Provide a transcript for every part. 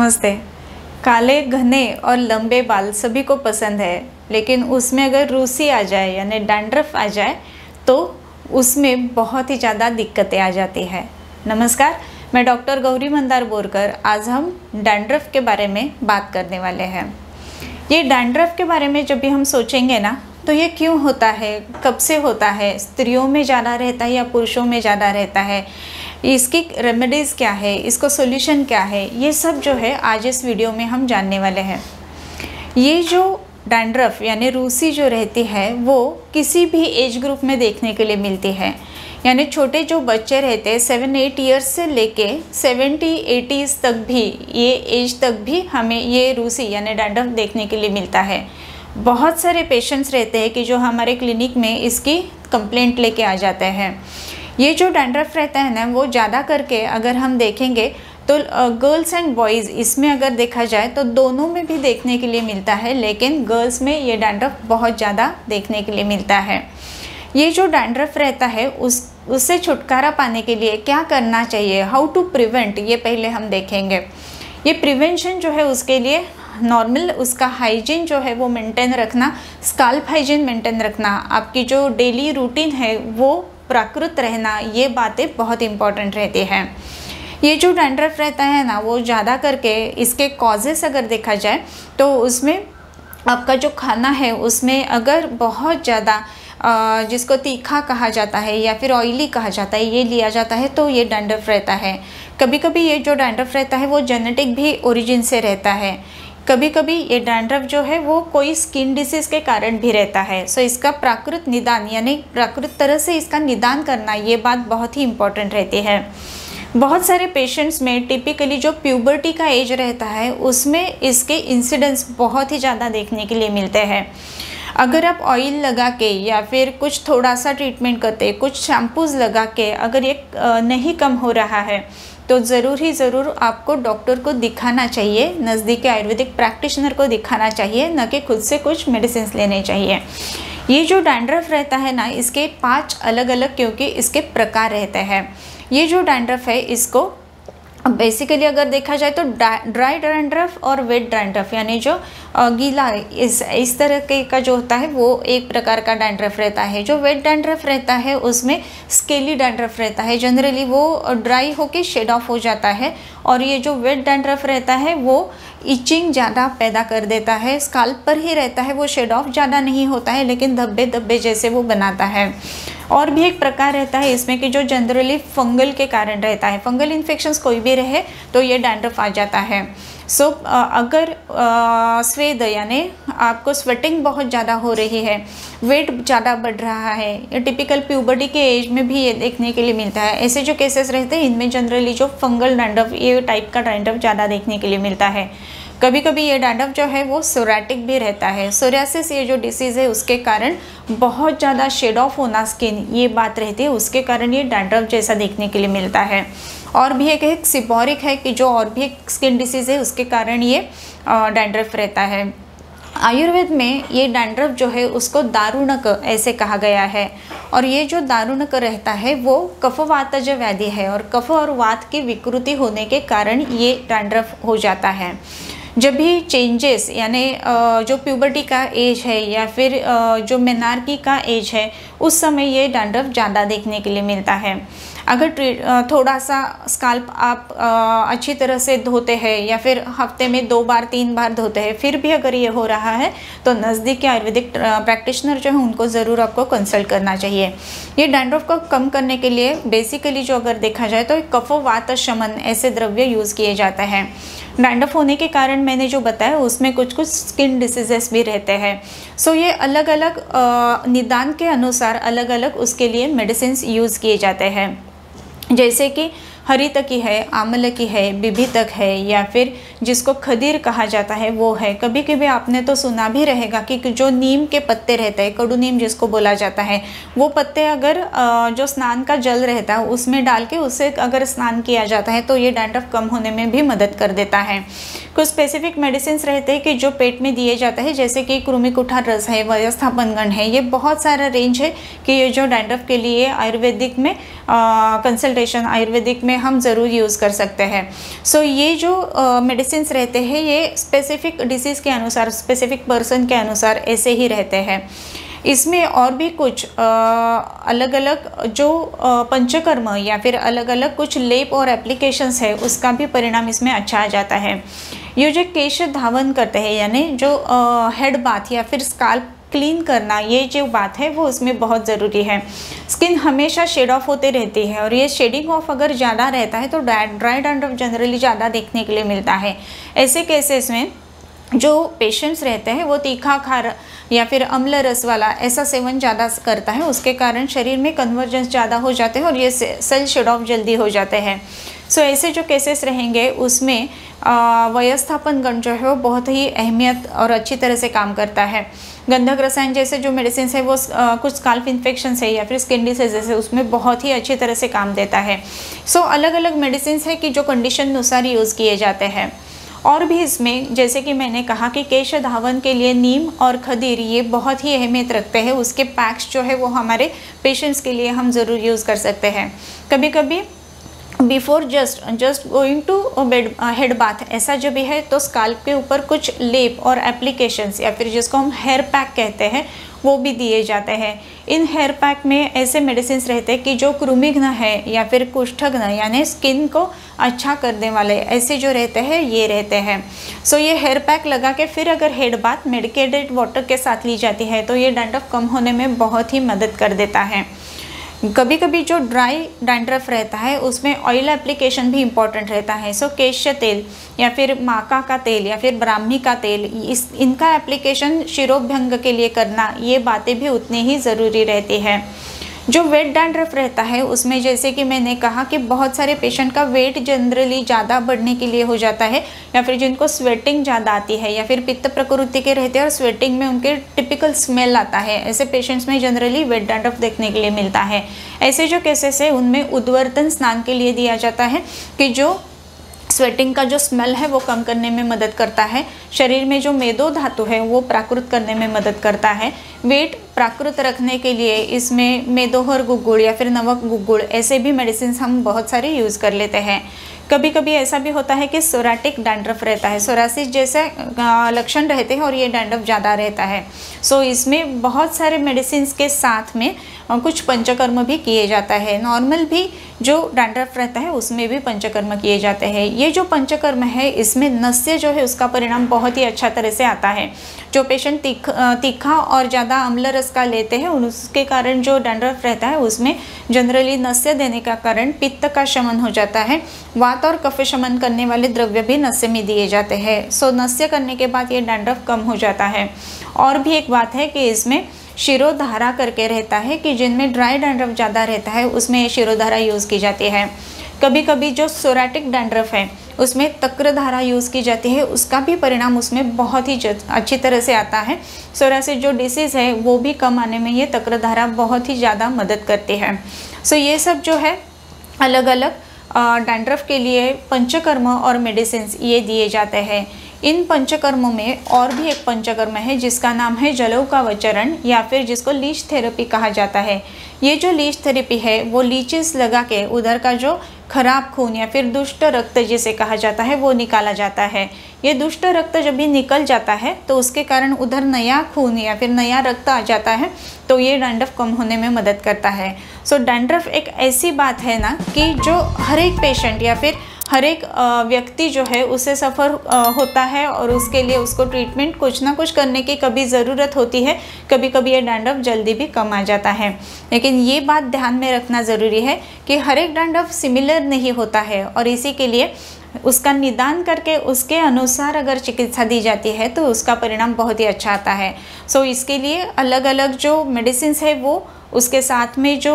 नमस्ते। काले घने और लंबे बाल सभी को पसंद है, लेकिन उसमें अगर रूसी आ जाए यानी डैंड्रफ आ जाए तो उसमें बहुत ही ज़्यादा दिक्कतें आ जाती है। नमस्कार, मैं डॉक्टर गौरी मंदार बोरकर। आज हम डैंड्रफ के बारे में बात करने वाले हैं। ये डैंड्रफ के बारे में जब भी हम सोचेंगे ना, तो ये क्यों होता है, कब से होता है, स्त्रियों में ज़्यादा रहता है या पुरुषों में ज़्यादा रहता है, इसकी रेमेडीज़ क्या है, इसको सॉल्यूशन क्या है, ये सब जो है आज इस वीडियो में हम जानने वाले हैं। ये जो डैंड्रफ यानी रूसी जो रहती है वो किसी भी एज ग्रुप में देखने के लिए मिलती है। यानी छोटे जो बच्चे रहते हैं 7-8 ईयर्स से लेके 70-80s तक भी, ये एज तक भी हमें ये रूसी यानी डैंड्रफ देखने के लिए मिलता है। बहुत सारे पेशेंट्स रहते हैं कि जो हमारे क्लिनिक में इसकी कंप्लेंट लेके आ जाते हैं। ये जो डैंड्रफ रहता है ना, वो ज़्यादा करके अगर हम देखेंगे तो गर्ल्स एंड बॉयज़ इसमें अगर देखा जाए तो दोनों में भी देखने के लिए मिलता है, लेकिन गर्ल्स में ये डैंड्रफ बहुत ज़्यादा देखने के लिए मिलता है। ये जो डैंड्रफ रहता है उससे छुटकारा पाने के लिए क्या करना चाहिए, हाउ टू प्रिवेंट, ये पहले हम देखेंगे। ये प्रिवेंशन जो है उसके लिए नॉर्मल उसका हाइजीन जो है वो मेंटेन रखना, स्काल्प हाइजीन मेंटेन रखना, आपकी जो डेली रूटीन है वो प्राकृत रहना, ये बातें बहुत इंपॉर्टेंट रहती हैं। ये जो डैंड्रफ रहता है ना, वो ज़्यादा करके इसके कॉजेस अगर देखा जाए तो उसमें आपका जो खाना है उसमें अगर बहुत ज़्यादा जिसको तीखा कहा जाता है या फिर ऑयली कहा जाता है, ये लिया जाता है तो ये डैंड्रफ रहता है। कभी कभी ये जो डैंड्रफ रहता है वो जेनेटिक भी ओरिजिन से रहता है। कभी कभी ये डैंड्रफ जो है वो कोई स्किन डिसीज़ के कारण भी रहता है। सो इसका प्राकृत निदान यानी प्राकृत तरह से इसका निदान करना, ये बात बहुत ही इम्पोर्टेंट रहती है। बहुत सारे पेशेंट्स में टिपिकली जो प्यूबर्टी का एज रहता है उसमें इसके इंसिडेंस बहुत ही ज़्यादा देखने के लिए मिलते हैं। अगर आप ऑयल लगा के या फिर कुछ थोड़ा सा ट्रीटमेंट करते, कुछ शैम्पूज़ लगा के अगर ये नहीं कम हो रहा है तो ज़रूर आपको डॉक्टर को दिखाना चाहिए, नज़दीकी आयुर्वेदिक प्रैक्टिशनर को दिखाना चाहिए, न कि खुद से कुछ मेडिसिन लेने चाहिए। ये जो डैंड्रफ रहता है ना, इसके 5 अलग अलग क्योंकि इसके प्रकार रहते हैं। ये जो डैंड्रफ है इसको बेसिकली अगर देखा जाए तो ड्राई डैंड्रफ और वेट डैंड्रफ यानी जो गीला इस तरह के का जो होता है वो एक प्रकार का डैंड्रफ रहता है। जो वेट डैंड्रफ रहता है उसमें स्केली डैंड्रफ रहता है, जनरली वो ड्राई होके शेड ऑफ हो जाता है। और ये जो वेट डैंड्रफ रहता है वो इचिंग ज़्यादा पैदा कर देता है, स्काल्प पर ही रहता है, वो शेड ऑफ ज़्यादा नहीं होता है लेकिन धब्बे धब्बे जैसे वो बनाता है। और भी एक प्रकार रहता है इसमें कि जो जनरली फंगल के कारण रहता है, फंगल इन्फेक्शंस कोई भी रहे तो ये डैंड्रफ आ जाता है। सो अगर स्वेद यानी आपको स्वेटिंग बहुत ज़्यादा हो रही है, वेट ज़्यादा बढ़ रहा है, ये टिपिकल प्यूबर्टी के एज में भी ये देखने के लिए मिलता है। ऐसे जो केसेस रहते हैं इनमें जनरली जो फंगल डैंड्रफ, ये टाइप का डैंड्रफ ज़्यादा देखने के लिए मिलता है। कभी कभी ये डैंड्रफ जो है वो सोराटिक भी रहता है। सोरियासिस ये जो डिसीज़ है उसके कारण बहुत ज़्यादा शेड ऑफ होना स्किन, ये बात रहती है, उसके कारण ये डैंड्रफ जैसा देखने के लिए मिलता है। और भी एक सिबोरिक है कि जो और भी एक स्किन डिसीज़ है उसके कारण ये डैंड्रफ रहता है। आयुर्वेद में ये डैंड्रफ जो है उसको दारुणक ऐसे कहा गया है। और ये जो दारुणक रहता है वो कफवातज व्याधि है और कफ और वात की विकृति होने के कारण ये डैंड्रफ हो जाता है। जब भी चेंजेस यानी जो प्यूबर्टी का एज है या फिर जो मेनार्की का एज है उस समय ये डैंड्रफ ज़्यादा देखने के लिए मिलता है। अगर थोड़ा सा स्काल्प आप अच्छी तरह से धोते हैं या फिर हफ्ते में 2 बार 3 बार धोते हैं, फिर भी अगर ये हो रहा है तो नज़दीकी आयुर्वेदिक प्रैक्टिशनर जो है उनको ज़रूर आपको कंसल्ट करना चाहिए। ये डैंड्रफ को कम करने के लिए बेसिकली जो अगर देखा जाए तो कफ वात शमन ऐसे द्रव्य यूज़ किए जाते हैं। डैंड्रफ होने के कारण मैंने जो बताया उसमें कुछ स्किन डिसीजेस भी रहते हैं। सो ये अलग अलग निदान के अनुसार अलग अलग उसके लिए मेडिसिन यूज़ किए जाते हैं। जैसे कि हरितकी है, आमलकी है, बिभितक है या फिर जिसको खदीर कहा जाता है वो है। कभी कभी आपने तो सुना भी रहेगा कि जो नीम के पत्ते रहते हैं, कड़ू नीम जिसको बोला जाता है, वो पत्ते अगर जो स्नान का जल रहता है उसमें डाल के उससे अगर स्नान किया जाता है तो ये डैंड्रफ कम होने में भी मदद कर देता है। कुछ स्पेसिफिक मेडिसिन रहते हैं कि जो पेट में दिए जाते हैं, जैसे कि कृमिकुठार रस है, वयस्थापनगण है, ये बहुत सारा रेंज है कि ये जो डैंड्रफ के लिए आयुर्वेदिक में कंसल्टेशन, आयुर्वेदिक में हम ज़रूर यूज़ कर सकते हैं। सो ये जो मेडिसिन रहते हैं ये स्पेसिफिक डिसीज़ के अनुसार, स्पेसिफिक पर्सन के अनुसार ऐसे ही रहते हैं। इसमें और भी कुछ अलग अलग जो पंचकर्म या फिर अलग अलग कुछ लेप और एप्लीकेशंस है उसका भी परिणाम इसमें अच्छा आ जाता है। ये जो केश धावन करते हैं यानी जो हेड बाथ या फिर स्काल्प क्लीन करना, ये जो बात है वो उसमें बहुत ज़रूरी है। स्किन हमेशा शेड ऑफ होते रहती है और ये शेडिंग ऑफ अगर ज़्यादा रहता है तो ड्राई डैंड्रफ जनरली ज़्यादा देखने के लिए मिलता है। ऐसे केसेस में जो पेशेंट्स रहते हैं वो तीखा खार या फिर अम्ल रस वाला ऐसा सेवन ज़्यादा करता है, उसके कारण शरीर में कन्वर्जेंस ज़्यादा हो जाते हैं और ये सेल शेड ऑफ जल्दी हो जाते हैं। सो ऐसे जो केसेस रहेंगे उसमें व्यवस्थापन गण जो है वो बहुत ही अहमियत और अच्छी तरह से काम करता है। गंधक रसायन जैसे जो मेडिसिन है वो कुछ स्काल्प इन्फेक्शन है या फिर स्किन डिसीज है उसमें बहुत ही अच्छी तरह से काम देता है। सो अलग अलग मेडिसिन है कि जो कंडीशन अनुसार यूज़ किए जाते हैं। और भी इसमें जैसे कि मैंने कहा कि केश धावन के लिए नीम और खदीर ये बहुत ही अहमियत रखते हैं। उसके पैक्स जो है वो हमारे पेशेंट्स के लिए हम ज़रूर यूज़ कर सकते हैं। कभी कभी before just going to bed head bath ऐसा जब भी है तो स्काल्प के ऊपर कुछ लेप और एप्लीकेशंस या फिर जिसको हम हेयर पैक कहते हैं वो भी दिए जाते हैं। इन हेयर पैक में ऐसे मेडिसिन रहते हैं कि जो कृमिघ्न है या फिर कुष्ठघ्न यानी स्किन को अच्छा करने वाले ऐसे जो रहते हैं ये रहते हैं। सो ये हेयर पैक लगा के फिर अगर हेड बाथ मेडिकेटेड वाटर के साथ ली जाती है तो ये डैंड्रफ कम होने में बहुत ही मदद कर देता है। कभी कभी जो ड्राई डैंड्रफ रहता है उसमें ऑयल एप्लीकेशन भी इम्पॉर्टेंट रहता है। सो केश तेल या फिर माका का तेल या फिर ब्राह्मी का तेल इनका एप्लीकेशन शिरोभ्यंग के लिए करना ये बातें भी उतनी ही ज़रूरी रहती है। जो वेट डैंड्रफ रहता है उसमें जैसे कि मैंने कहा कि बहुत सारे पेशेंट का वेट जनरली ज़्यादा बढ़ने के लिए हो जाता है या फिर जिनको स्वेटिंग ज़्यादा आती है या फिर पित्त प्रकृति के रहते हैं और स्वेटिंग में उनके टिपिकल स्मेल आता है, ऐसे पेशेंट्स में जनरली वेट डैंड्रफ देखने के लिए मिलता है। ऐसे जो केसेस है उनमें उद्वर्तन स्नान के लिए दिया जाता है कि जो स्वेटिंग का जो स्मेल है वो कम करने में मदद करता है। शरीर में जो मेदो धातु है वो प्राकृत करने में मदद करता है। वेट प्राकृत रखने के लिए इसमें मेदोहर गुग्गुड़ या फिर नवक गुग्गुड़ ऐसे भी मेडिसिन हम बहुत सारे यूज़ कर लेते हैं। कभी कभी ऐसा भी होता है कि सोराटिक डैंड्रफ रहता है, सोरासिस जैसे लक्षण रहते हैं और ये डैंड्रफ ज़्यादा रहता है। सो इसमें बहुत सारे मेडिसिन के साथ में कुछ पंचकर्म भी किए जाता है। नॉर्मल भी जो डैंड्रफ रहता है उसमें भी पंचकर्म किए जाते हैं। ये जो पंचकर्म है इसमें नस्य जो है उसका परिणाम बहुत ही अच्छा तरह से आता है। जो पेशेंट तीखा और ज़्यादा अम्ल रस का लेते हैं उसके कारण जो डैंड्रफ रहता है उसमें जनरली नस्य देने का कारण पित्त का शमन हो जाता है। वात और कफ शमन करने वाले द्रव्य भी नस्य में दिए जाते हैं। सो नस्य करने के बाद ये डैंड्रफ कम हो जाता है। और भी एक बात है कि इसमें शिरोधारा करके रहता है कि जिनमें ड्राई डैंड्रफ ज़्यादा रहता है उसमें शिरोधारा यूज़ की जाती है। कभी कभी जो सोराटिक डैंड्रफ है उसमें तक्रधारा यूज़ की जाती है, उसका भी परिणाम उसमें बहुत ही अच्छी तरह से आता है। सोरासिस जो डिसीज़ है वो भी कम आने में ये तक्रधारा बहुत ही ज़्यादा मदद करती है। सो ये सब जो है अलग अलग डैंड्रफ के लिए पंचकर्म और मेडिसिन ये दिए जाते हैं। इन पंचकर्मों में और भी एक पंचकर्म है जिसका नाम है जलौकावचरण या फिर जिसको लीच थेरेपी कहा जाता है। ये जो लीच थेरेपी है वो लीचेस लगा के उधर का जो खराब खून या फिर दुष्ट रक्त जिसे कहा जाता है वो निकाला जाता है। ये दुष्ट रक्त जब भी निकल जाता है तो उसके कारण उधर नया खून या फिर नया रक्त आ जाता है तो ये डैंड्रफ कम होने में मदद करता है। सो डैंड्रफ एक ऐसी बात है ना कि जो हर एक पेशेंट या फिर हर एक व्यक्ति जो है उसे सफ़र होता है और उसके लिए उसको ट्रीटमेंट कुछ ना कुछ करने की कभी ज़रूरत होती है। कभी कभी ये डैंड्रफ जल्दी भी कम आ जाता है, लेकिन ये बात ध्यान में रखना ज़रूरी है कि हर एक डैंड्रफ सिमिलर नहीं होता है और इसी के लिए उसका निदान करके उसके अनुसार अगर चिकित्सा दी जाती है तो उसका परिणाम बहुत ही अच्छा आता है। सो इसके लिए अलग अलग जो मेडिसिन है वो, उसके साथ में जो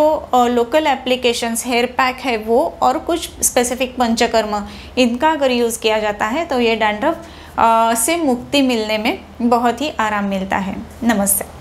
लोकल एप्लीकेशंस हेयर पैक है वो, और कुछ स्पेसिफिक पंचकर्म इनका अगर यूज़ किया जाता है तो ये डैंड्रफ से मुक्ति मिलने में बहुत ही आराम मिलता है। नमस्ते।